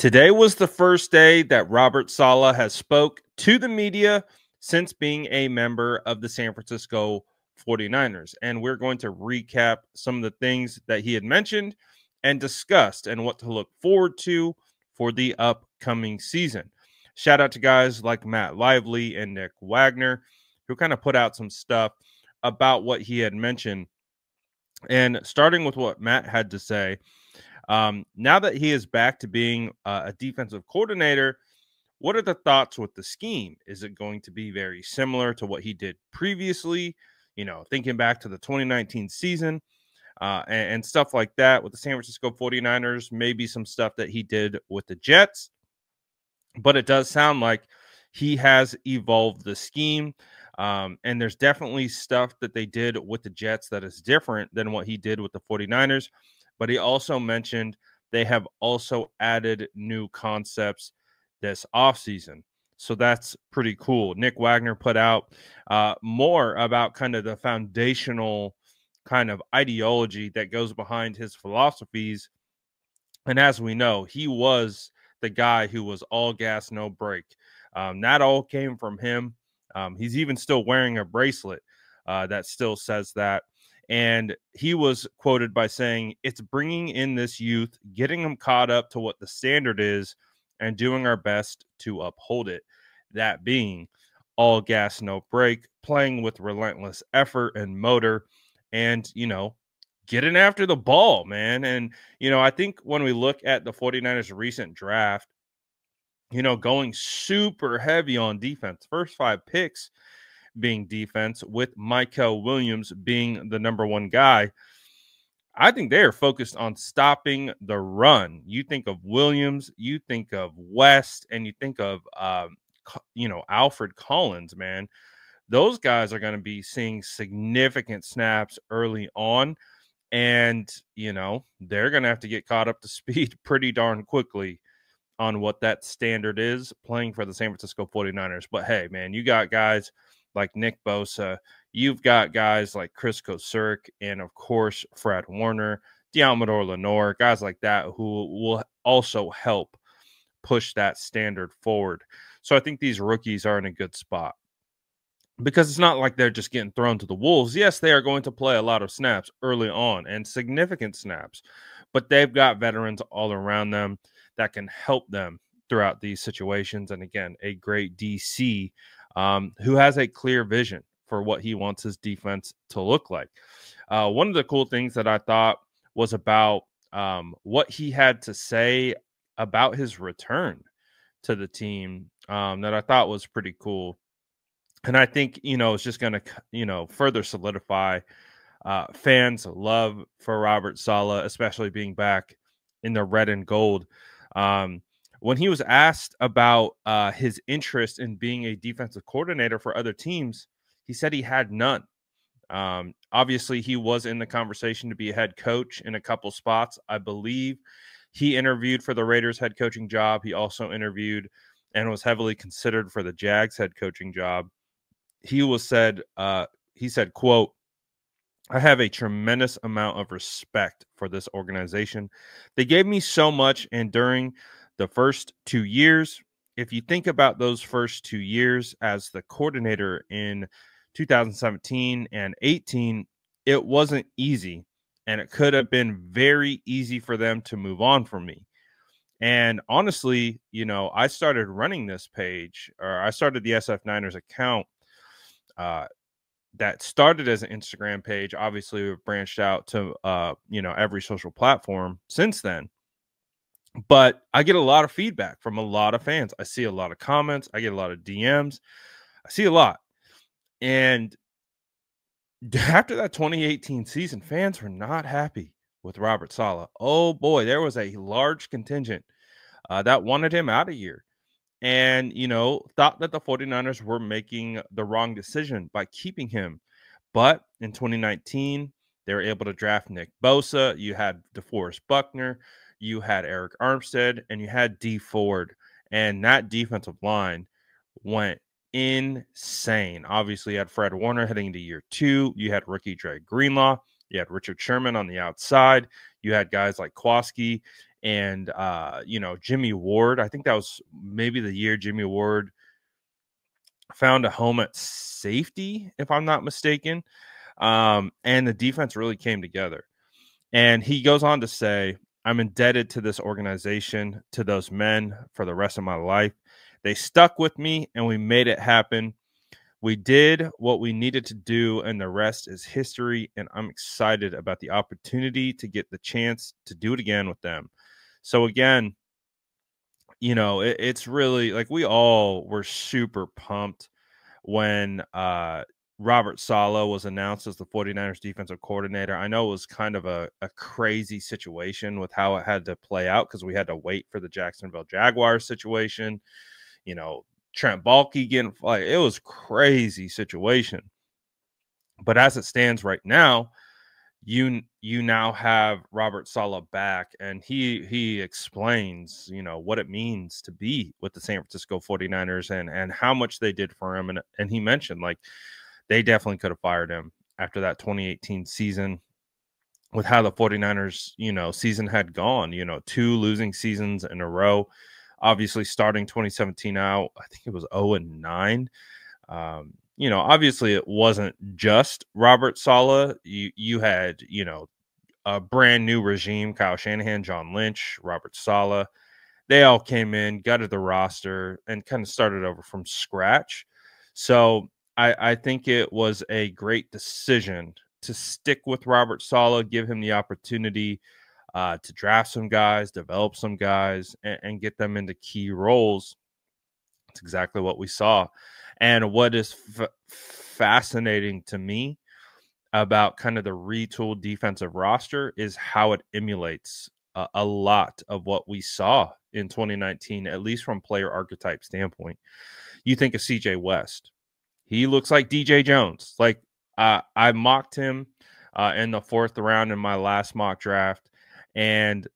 Today was the first day that Robert Saleh has spoke to the media since being a member of the San Francisco 49ers. And we're going to recap some of the things that he had mentioned and discussed and what to look forward to for the upcoming season. Shout out to guys like Matt Lively and Nick Wagner, who kind of put out some stuff about what he had mentioned. And starting with what Matt had to say, now that he is back to being a defensive coordinator, what are the thoughts with the scheme? Is it going to be very similar to what he did previously? You know, thinking back to the 2019 season and stuff like that with the San Francisco 49ers, maybe some stuff that he did with the Jets. But it does sound like he has evolved the scheme. And there's definitely stuff that they did with the Jets that is different than what he did with the 49ers. But he also mentioned they have also added new concepts this offseason. So that's pretty cool. Nick Wagner put out more about kind of the foundational kind of ideology that goes behind his philosophies. And as we know, he was the guy who was all gas, no brake. That all came from him. He's even still wearing a bracelet that still says that. And he was quoted by saying, "It's bringing in this youth, getting them caught up to what the standard is, and doing our best to uphold it." That being all gas, no brake, playing with relentless effort and motor, and, getting after the ball, man. And, I think when we look at the 49ers' recent draft, going super heavy on defense, first 5 picks being defense, with Michael Williams being the number one guy. I think they are focused on stopping the run. You think of Williams, you think of West, and you think of, Alfred Collins, man. Those guys are going to be seeing significant snaps early on. And, they're going to have to get caught up to speed pretty darn quickly on what that standard is playing for the San Francisco 49ers. But hey, man, you got guys like Nick Bosa, you've got guys like Chris Kocurek, and of course Fred Warner, Deommodore Lenoir, guys like that who will also help push that standard forward. So I think these rookies are in a good spot, because it's not like they're just getting thrown to the wolves. Yes, they are going to play a lot of snaps early on and significant snaps, but they've got veterans all around them that can help them throughout these situations. And again, a great DC who has a clear vision for what he wants his defense to look like. One of the cool things that I thought was about what he had to say about his return to the team that I thought was pretty cool. And I think, it's just going to, further solidify fans' love for Robert Saleh, especially being back in the red and gold. When he was asked about his interest in being a defensive coordinator for other teams, he said he had none. Obviously, he was in the conversation to be a head coach in a couple spots. I believe he interviewed for the Raiders head coaching job. He also interviewed and was heavily considered for the Jags head coaching job. He said, quote, "I have a tremendous amount of respect for this organization. They gave me so much, and during the first 2 years, if you think about those first 2 years as the coordinator in 2017 and 18, it wasn't easy, and it could have been very easy for them to move on from me. And honestly, I started running this page, or I started the SF Niners account that started as an Instagram page. Obviously, we've branched out to, every social platform since then. But I get a lot of feedback from a lot of fans. I see a lot of comments. I get a lot of DMs. I see a lot. And after that 2018 season, fans were not happy with Robert Saleh. Oh, boy, there was a large contingent that wanted him out of here. And, thought that the 49ers were making the wrong decision by keeping him. But in 2019, they were able to draft Nick Bosa. You had DeForest Buckner, you had Eric Armstead, and you had Dee Ford. And that defensive line went insane. Obviously, you had Fred Warner heading into year 2. You had rookie Dre Greenlaw. You had Richard Sherman on the outside. You had guys like Kowalski And Jimmy Ward, I think that was maybe the year Jimmy Ward found a home at safety, if I'm not mistaken. And the defense really came together. And he goes on to say, I'm indebted to this organization, to those men for the rest of my life. They stuck with me and we made it happen. We did what we needed to do, and the rest is history. And I'm excited about the opportunity to get the chance to do it again with them. So again, it's really like we all were super pumped when Robert Saleh was announced as the 49ers defensive coordinator. I know it was kind of a crazy situation with how it had to play out because we had to wait for the Jacksonville Jaguars situation. Trent Baalke getting, like, it was crazy situation. But as it stands right now, you now have Robert Saleh back, and he explains, what it means to be with the San Francisco 49ers and how much they did for him. And he mentioned, like, they definitely could have fired him after that 2018 season with how the 49ers, season had gone, 2 losing seasons in a row. Obviously, starting 2017 out, I think it was 0-9. Obviously, it wasn't just Robert Saleh. You had, a brand new regime: Kyle Shanahan, John Lynch, Robert Saleh. They all came in, gutted the roster, and kind of started over from scratch. So I think it was a great decision to stick with Robert Saleh, give him the opportunity to draft some guys, develop some guys, and get them into key roles. It's exactly what we saw. And what is fascinating to me about kind of the retooled defensive roster is how it emulates a lot of what we saw in 2019, at least from player archetype standpoint. You think of CJ West. He looks like DJ Jones. Like, I mocked him in the 4th round in my last mock draft, and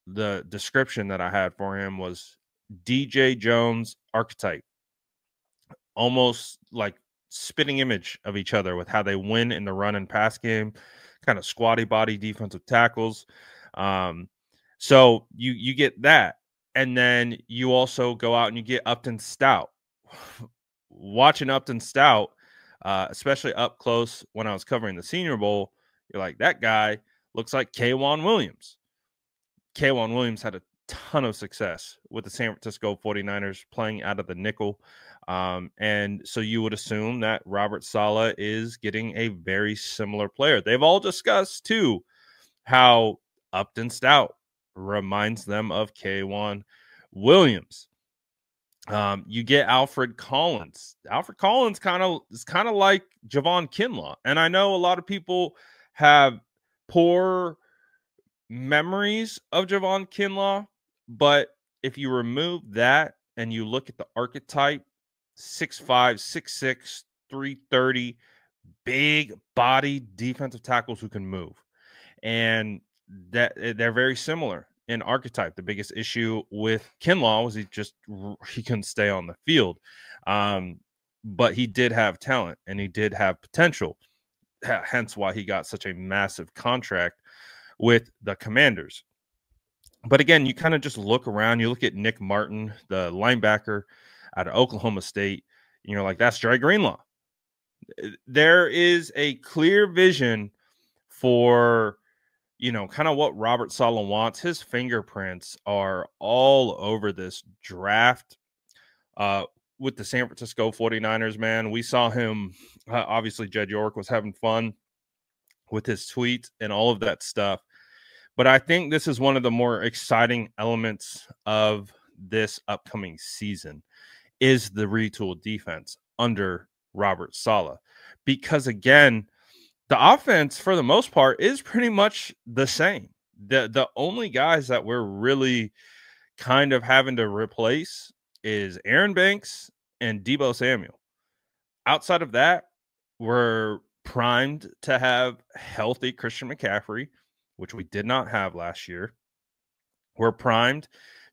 the description that I had for him was DJ Jones archetype, almost like spitting image of each other with how they win in the run and pass game, kind of squatty body defensive tackles. So you get that, and then you also go out and you get Upton Stout. Watching Upton Stout, especially up close when I was covering the Senior Bowl, you're like, that guy looks like K'Wan Williams. K'Wan Williams had a ton of success with the San Francisco 49ers playing out of the nickel. And so you would assume that Robert Saleh is getting a very similar player. They've all discussed, too, how Upton Stout reminds them of K'Wan Williams. You get Alfred Collins. Alfred Collins is kind of like Javon Kinlaw. And I know a lot of people have poor memories of Javon Kinlaw, but if you remove that and you look at the archetype, 6'5", 6'6", 330, big body defensive tackles who can move. And that they're very similar in archetype. The biggest issue with Kinlaw was he couldn't stay on the field. But he did have talent and he did have potential. Hence why he got such a massive contract with the Commanders. But again, you kind of just look around, you look at Nick Martin, the linebacker out of Oklahoma State, and you're like, that's Dre Greenlaw. There is a clear vision for, kind of what Robert Saleh wants. His fingerprints are all over this draft with the San Francisco 49ers, man. We saw him, obviously Jed York was having fun with his tweets and all of that stuff. But I think this is one of the more exciting elements of this upcoming season is the retooled defense under Robert Saleh. Because, again, the offense, for the most part, is pretty much the same. The only guys that we're really kind of having to replace is Aaron Banks and Deebo Samuel. Outside of that, we're primed to have healthy Christian McCaffrey, which we did not have last year. We're primed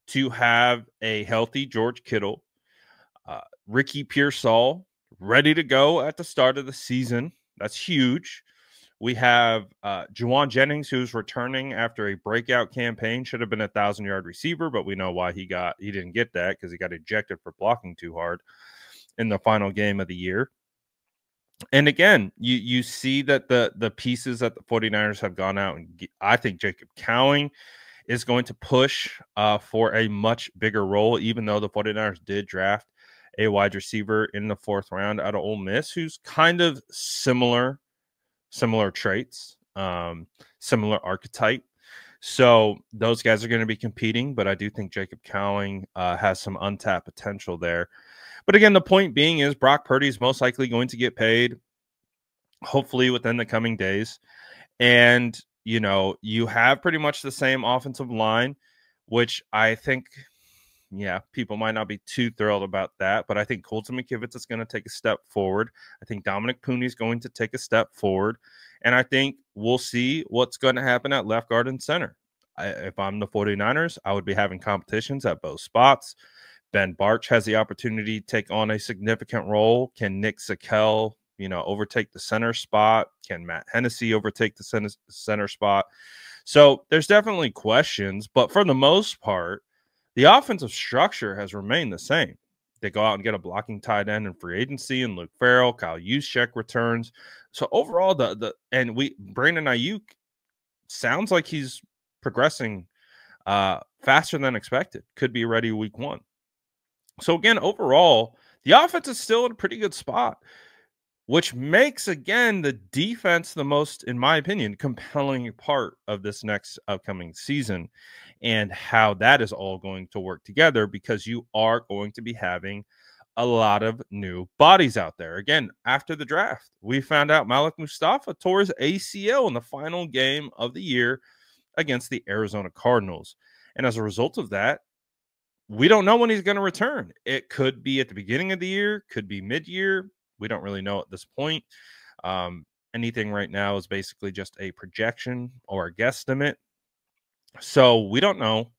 to have a healthy George Kittle, Ricky Pearsall ready to go at the start of the season. That's huge. We have Juwan Jennings, who's returning after a breakout campaign. Should have been a 1,000-yard receiver, but we know why he didn't get that, because he got ejected for blocking too hard in the final game of the year. And again, you see that the pieces that the 49ers have gone out and I think Jacob Cowing is going to push for a much bigger role, even though the 49ers did draft a wide receiver in the 4th round out of Ole Miss, who's kind of similar traits, similar archetype. So those guys are going to be competing, but I do think Jacob Cowing has some untapped potential there. But again, the point being is Brock Purdy is most likely going to get paid, hopefully within the coming days. And, you have pretty much the same offensive line, which I think, people might not be too thrilled about that. But I think Colton McKivitz is going to take a step forward. I think Dominic Pooney is going to take a step forward. And I think we'll see what's going to happen at left guard and center. If I'm the 49ers, I would be having competitions at both spots. Ben Barch has the opportunity to take on a significant role. Can Nick Zakelj, overtake the center spot? Can Matt Hennessy overtake the center spot? So there's definitely questions, but for the most part, the offensive structure has remained the same. They go out and get a blocking tight end in free agency, and Luke Farrell, Kyle Juszczyk returns. So overall, Brandon Ayuk sounds like he's progressing faster than expected. Could be ready week 1. So again, overall, the offense is still in a pretty good spot, which makes, again, the defense the most, in my opinion, compelling part of this next upcoming season, and how that is all going to work together, because you are going to be having a lot of new bodies out there. Again, after the draft, we found out Malik Mustafa tore his ACL in the final game of the year against the Arizona Cardinals. And as a result of that, we don't know when he's going to return. It could be at the beginning of the year, could be mid-year. We don't really know at this point. Anything right now is basically just a projection or a guesstimate. So we don't know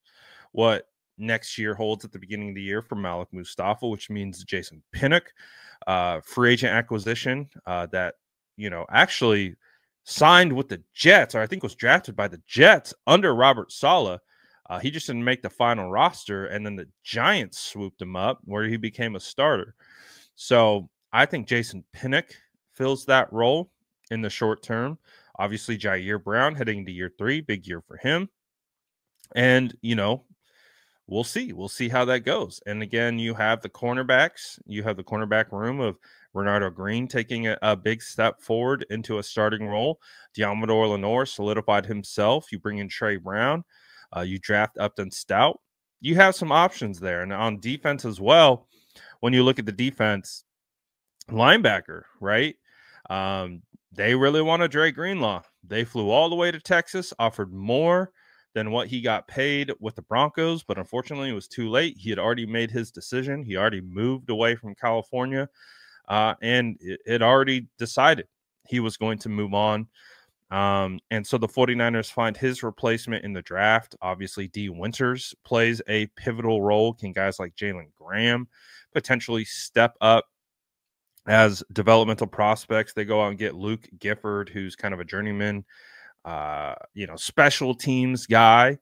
what next year holds at the beginning of the year for Malik Mustafa, which means Jason Pinnock, free agent acquisition that, actually signed with the Jets, or I think was drafted by the Jets under Robert Saleh. He just didn't make the final roster, and then the Giants swooped him up where he became a starter. So I think Jason Pinnock fills that role in the short term. Obviously, Jair Brown heading into year 3, big year for him. And, we'll see. We'll see how that goes. And again, you have the cornerbacks. You have the cornerback room of Renardo Green taking a big step forward into a starting role. Diamador Lenore solidified himself. You bring in Trey Brown. You draft Upton Stout. You have some options there. And on defense as well, when you look at the defense, linebacker, right? They really wanted Dre Greenlaw. They flew all the way to Texas, offered more than what he got paid with the Broncos, but unfortunately it was too late. He had already made his decision. He already moved away from California, and it had already decided he was going to move on. And so the 49ers find his replacement in the draft. Obviously, D. Winters plays a pivotal role. Can guys like Jalen Graham potentially step up as developmental prospects? They go out and get Luke Gifford, who's kind of a journeyman, special teams guy.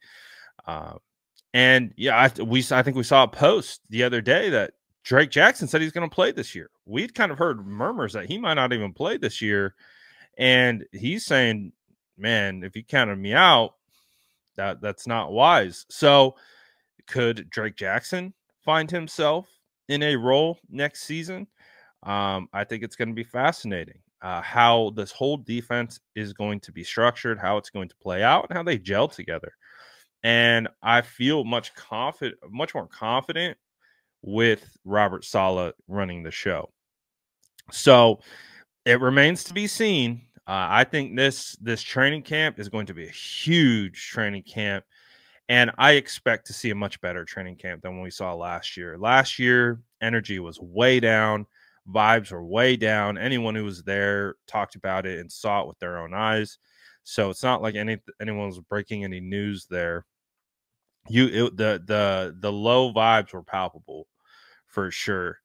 And I think we saw a post the other day that Drake Jackson said he's going to play this year. We'd kind of heard murmurs that he might not even play this year. And he's saying, man, if you counted me out, that's not wise. So could Drake Jackson find himself in a role next season? I think it's going to be fascinating how this whole defense is going to be structured, how it's going to play out, and how they gel together. And I feel much more confident with Robert Saleh running the show. So it remains to be seen. I think this training camp is going to be a huge training camp, and I expect to see a much better training camp than we saw last year. Last year, energy was way down. Vibes were way down. Anyone who was there talked about it and saw it with their own eyes. So it's not like anyone was breaking any news there. The low vibes were palpable for sure.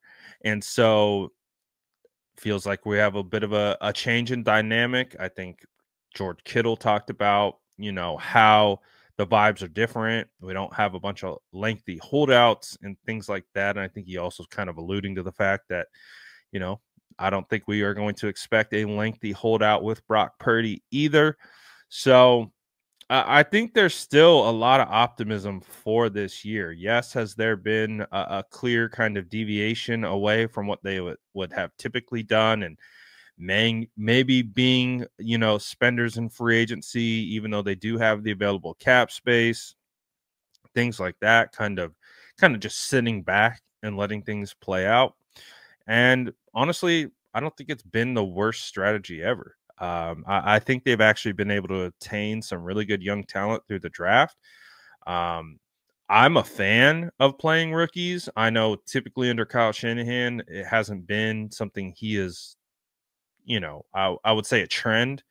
And so feels like we have a bit of a change in dynamic. I think George Kittle talked about, how the vibes are different. We don't have a bunch of lengthy holdouts and things like that. And I think he also is kind of alluding to the fact that, you know, I don't think we are going to expect a lengthy holdout with Brock Purdy either. So I think there's still a lot of optimism for this year. Yes, has there been a clear kind of deviation away from what they would have typically done, and maybe being, spenders in free agency, even though they do have the available cap space, things like that, kind of just sitting back and letting things play out. And honestly, I don't think it's been the worst strategy ever. I think they've actually been able to attain some really good young talent through the draft. Um, I'm a fan of playing rookies. I know typically under Kyle Shanahan, it hasn't been something he is, I would say a trend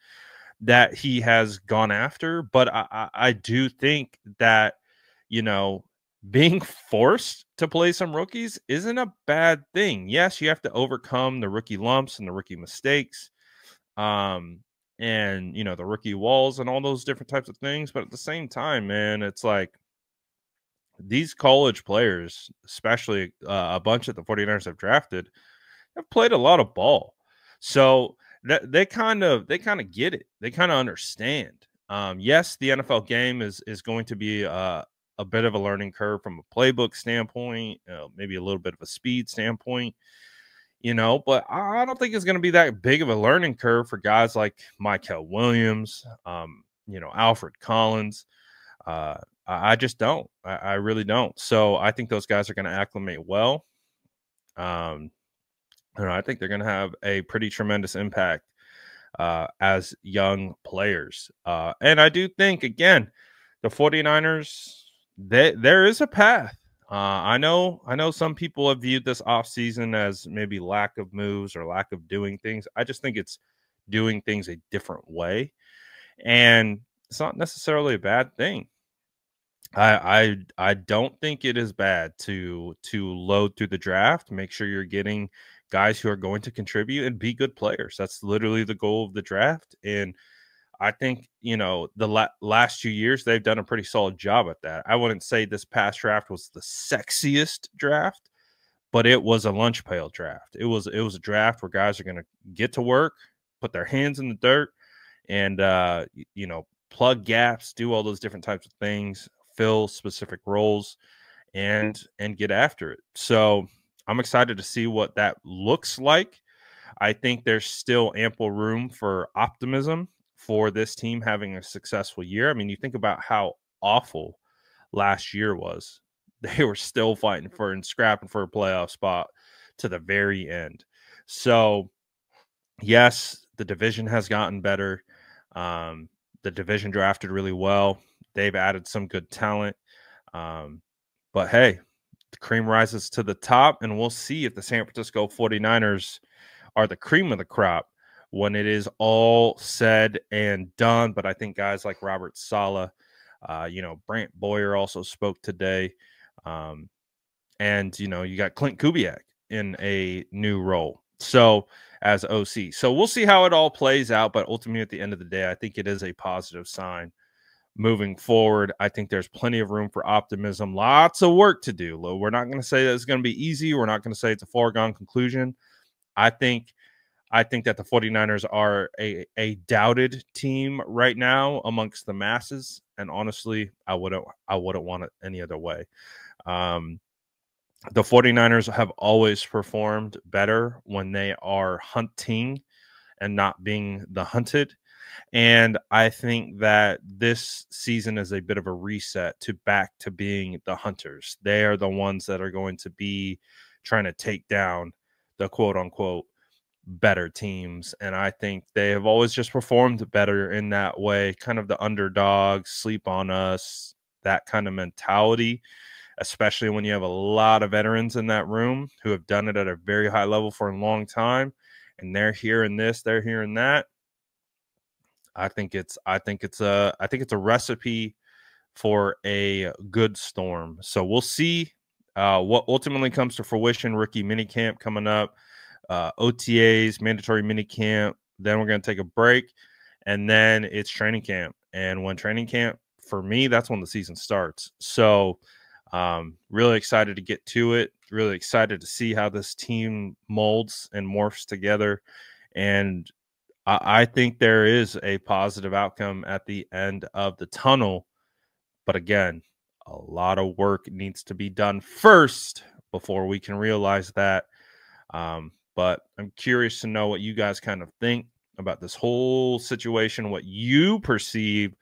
that he has gone after. But I do think that, you know, being forced to play some rookies isn't a bad thing. Yes, you have to overcome the rookie lumps and the rookie mistakes, and the rookie walls and all those different types of things. But at the same time, man, it's like these college players, especially a bunch that the 49ers have drafted, have played a lot of ball. So that they kind of get it. They kind of understand. Yes, the NFL game is going to be a bit of a learning curve from a playbook standpoint, maybe a little bit of a speed standpoint, but I don't think it's going to be that big of a learning curve for guys like Michael Williams, Alfred Collins. I just don't. I really don't. So I think those guys are going to acclimate well. Um, I think they're going to have a pretty tremendous impact as young players. And I do think, again, the 49ers, there is a path. I know some people have viewed this offseason as maybe lack of moves or lack of doing things. I just think it's doing things a different way. And it's not necessarily a bad thing. I don't think it is bad to load through the draft, make sure you're getting guys who are going to contribute and be good players. That's literally the goal of the draft. And I think, the last 2 years, they've done a pretty solid job at that. I wouldn't say this past draft was the sexiest draft, but it was a lunch pail draft. It was a draft where guys are going to get to work, put their hands in the dirt, and plug gaps, do all those different types of things, fill specific roles, and get after it. So I'm excited to see what that looks like. I think there's still ample room for optimism for this team having a successful year. I mean, you think about how awful last year was. They were still fighting for and scrapping for a playoff spot to the very end. So, yes, the division has gotten better. The division drafted really well. They've added some good talent. But hey, the cream rises to the top, and we'll see if the San Francisco 49ers are the cream of the crop when it is all said and done. But I think guys like Robert Saleh, Brant Boyer also spoke today. And you got Clint Kubiak in a new role. So as OC. So we'll see how it all plays out. But ultimately, at the end of the day, I think it is a positive sign moving forward. I think there's plenty of room for optimism. Lots of work to do. We're not going to say that it's going to be easy. We're not going to say it's a foregone conclusion. I think that the 49ers are a doubted team right now amongst the masses. And honestly, I wouldn't want it any other way. The 49ers have always performed better when they are hunting and not being the hunted. And I think that this season is a bit of a reset back to being the hunters. They are the ones that are going to be trying to take down the quote unquote better teams. And I think they have always just performed better in that way, kind of the underdog, sleep on us, that kind of mentality, especially when you have a lot of veterans in that room who have done it at a very high level for a long time. And they're hearing this, they're hearing that. I think it's a recipe for a good storm. So we'll see what ultimately comes to fruition. Rookie minicamp coming up, OTAs, mandatory minicamp. Then we're going to take a break, and then it's training camp. And when training camp, for me, that's when the season starts. So really excited to get to it. Really excited to see how this team molds and morphs together. And I think there is a positive outcome at the end of the tunnel. But again, a lot of work needs to be done first before we can realize that. But I'm curious to know what you guys kind of think about this whole situation, what you perceive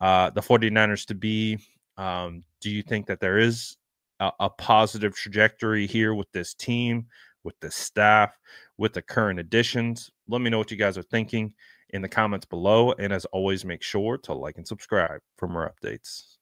the 49ers to be. Do you think that there is a positive trajectory here with this team, with the staff, with the current additions? Let me know what you guys are thinking in the comments below. And as always, make sure to like and subscribe for more updates.